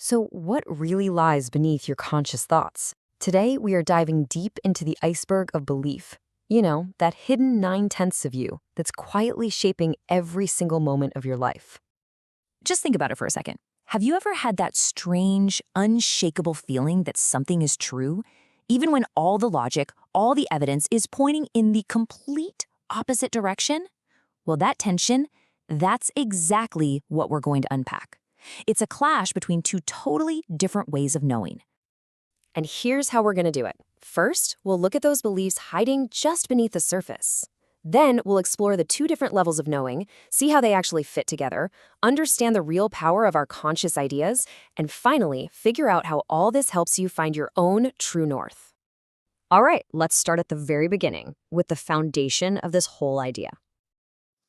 So, what really lies beneath your conscious thoughts? Today, we are diving deep into the iceberg of belief. You know, that hidden 9/10 of you that's quietly shaping every single moment of your life. Just think about it for a second. Have you ever had that strange, unshakable feeling that something is true, even when all the logic, all the evidence is pointing in the complete opposite direction? Well, that tension, that's exactly what we're going to unpack. It's a clash between two totally different ways of knowing. And here's how we're going to do it. First, we'll look at those beliefs hiding just beneath the surface. Then, we'll explore the two different levels of knowing, see how they actually fit together, understand the real power of our conscious ideas, and finally, figure out how all this helps you find your own true north. All right, let's start at the very beginning, with the foundation of this whole idea.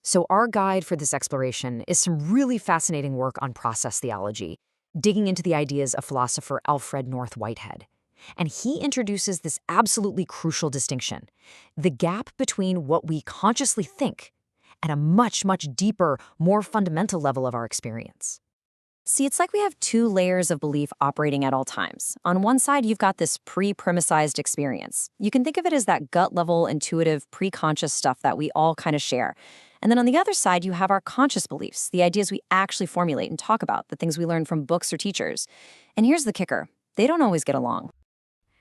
So our guide for this exploration is some really fascinating work on process theology, digging into the ideas of philosopher Alfred North Whitehead. And he introduces this absolutely crucial distinction, the gap between what we consciously think and a much, much deeper, more fundamental level of our experience. See, it's like we have two layers of belief operating at all times. On one side, you've got this pre-premisized experience. You can think of it as that gut-level, intuitive, pre-conscious stuff that we all kind of share. And then on the other side, you have our conscious beliefs, the ideas we actually formulate and talk about, the things we learn from books or teachers. And here's the kicker. They don't always get along.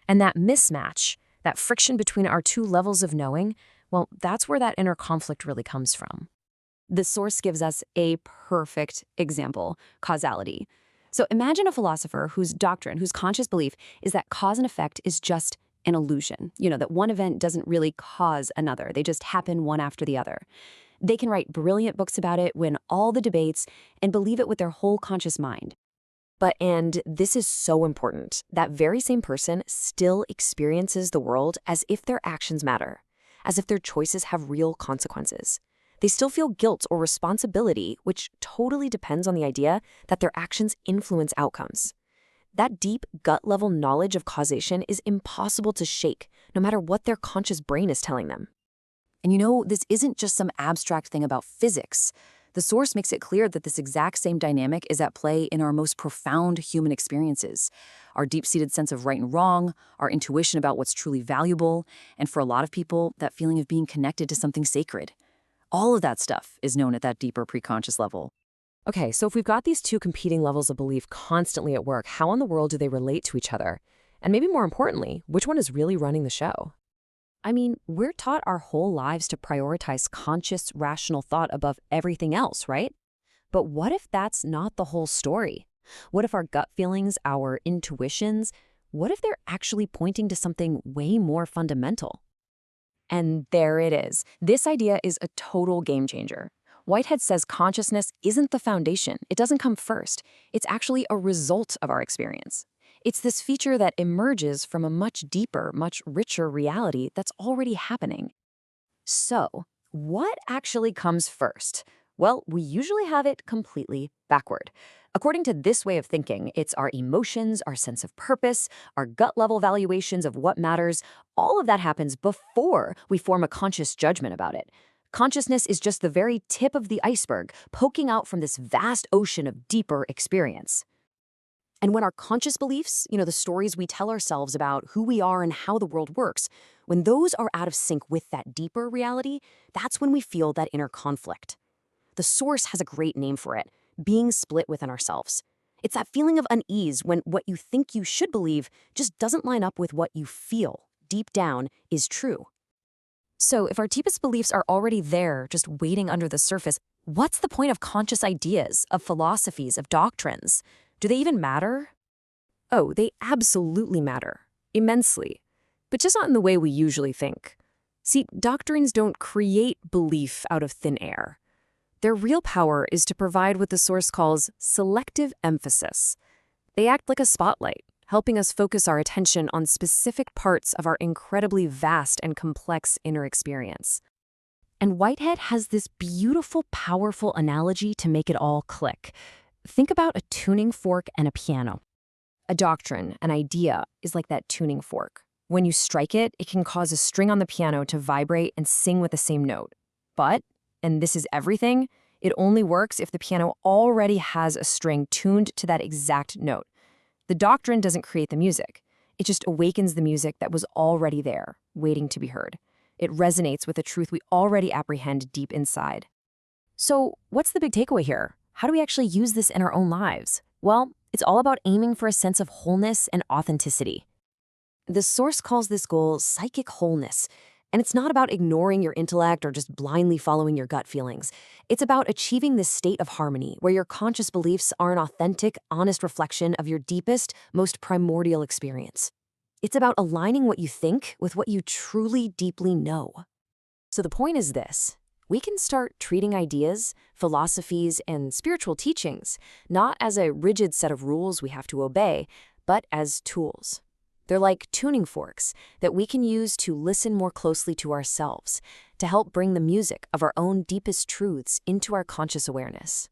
And that mismatch, that friction between our two levels of knowing, well, that's where that inner conflict really comes from. The source gives us a perfect example, causality. So imagine a philosopher whose doctrine, whose conscious belief is that cause and effect is just an illusion. You know, that one event doesn't really cause another. They just happen one after the other. They can write brilliant books about it, win all the debates, and believe it with their whole conscious mind. But, and this is so important, that very same person still experiences the world as if their actions matter, as if their choices have real consequences. They still feel guilt or responsibility, which totally depends on the idea that their actions influence outcomes. That deep, gut-level knowledge of causation is impossible to shake, no matter what their conscious brain is telling them. And you know, this isn't just some abstract thing about physics. The source makes it clear that this exact same dynamic is at play in our most profound human experiences. Our deep-seated sense of right and wrong, our intuition about what's truly valuable, and for a lot of people, that feeling of being connected to something sacred. All of that stuff is known at that deeper preconscious level. Okay, so if we've got these two competing levels of belief constantly at work, how in the world do they relate to each other? And maybe more importantly, which one is really running the show? I mean, we're taught our whole lives to prioritize conscious, rational thought above everything else, right? But what if that's not the whole story? What if our gut feelings, our intuitions, what if they're actually pointing to something way more fundamental? And there it is. This idea is a total game changer. Whitehead says consciousness isn't the foundation. It doesn't come first. It's actually a result of our experience. It's this feature that emerges from a much deeper, much richer reality that's already happening. So, what actually comes first? Well, we usually have it completely backward. According to this way of thinking, it's our emotions, our sense of purpose, our gut-level valuations of what matters. All of that happens before we form a conscious judgment about it. Consciousness is just the very tip of the iceberg, poking out from this vast ocean of deeper experience. And when our conscious beliefs, the stories we tell ourselves about who we are and how the world works, when those are out of sync with that deeper reality, that's when we feel that inner conflict. The source has a great name for it, being split within ourselves. It's that feeling of unease when what you think you should believe just doesn't line up with what you feel, deep down, is true. So if our deepest beliefs are already there, just waiting under the surface, what's the point of conscious ideas, of philosophies, of doctrines? Do they even matter? Oh, they absolutely matter. Immensely. But just not in the way we usually think. See, doctrines don't create belief out of thin air. Their real power is to provide what the source calls selective emphasis. They act like a spotlight, helping us focus our attention on specific parts of our incredibly vast and complex inner experience. And Whitehead has this beautiful, powerful analogy to make it all click. Think about a tuning fork and a piano. A doctrine, an idea, is like that tuning fork. When you strike it, it can cause a string on the piano to vibrate and sing with the same note. But, and this is everything, it only works if the piano already has a string tuned to that exact note. The doctrine doesn't create the music. It just awakens the music that was already there, waiting to be heard. It resonates with a truth we already apprehend deep inside. So, what's the big takeaway here? How do we actually use this in our own lives? Well, it's all about aiming for a sense of wholeness and authenticity. The source calls this goal psychic wholeness, and it's not about ignoring your intellect or just blindly following your gut feelings. It's about achieving this state of harmony where your conscious beliefs are an authentic, honest reflection of your deepest, most primordial experience. It's about aligning what you think with what you truly, deeply know. So the point is this. We can start treating ideas, philosophies, and spiritual teachings not as a rigid set of rules we have to obey, but as tools. They're like tuning forks that we can use to listen more closely to ourselves, to help bring the music of our own deepest truths into our conscious awareness.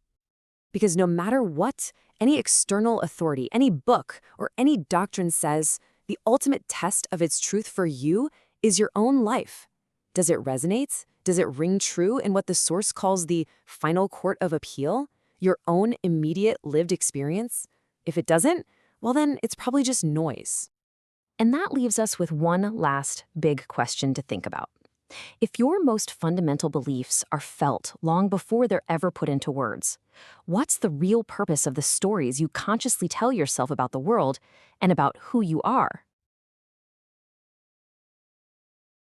Because no matter what any external authority, any book, or any doctrine says, the ultimate test of its truth for you is your own life. Does it resonate? Does it ring true in what the source calls the final court of appeal? Your own immediate lived experience? If it doesn't, well then it's probably just noise. And that leaves us with one last big question to think about. If your most fundamental beliefs are felt long before they're ever put into words, what's the real purpose of the stories you consciously tell yourself about the world and about who you are?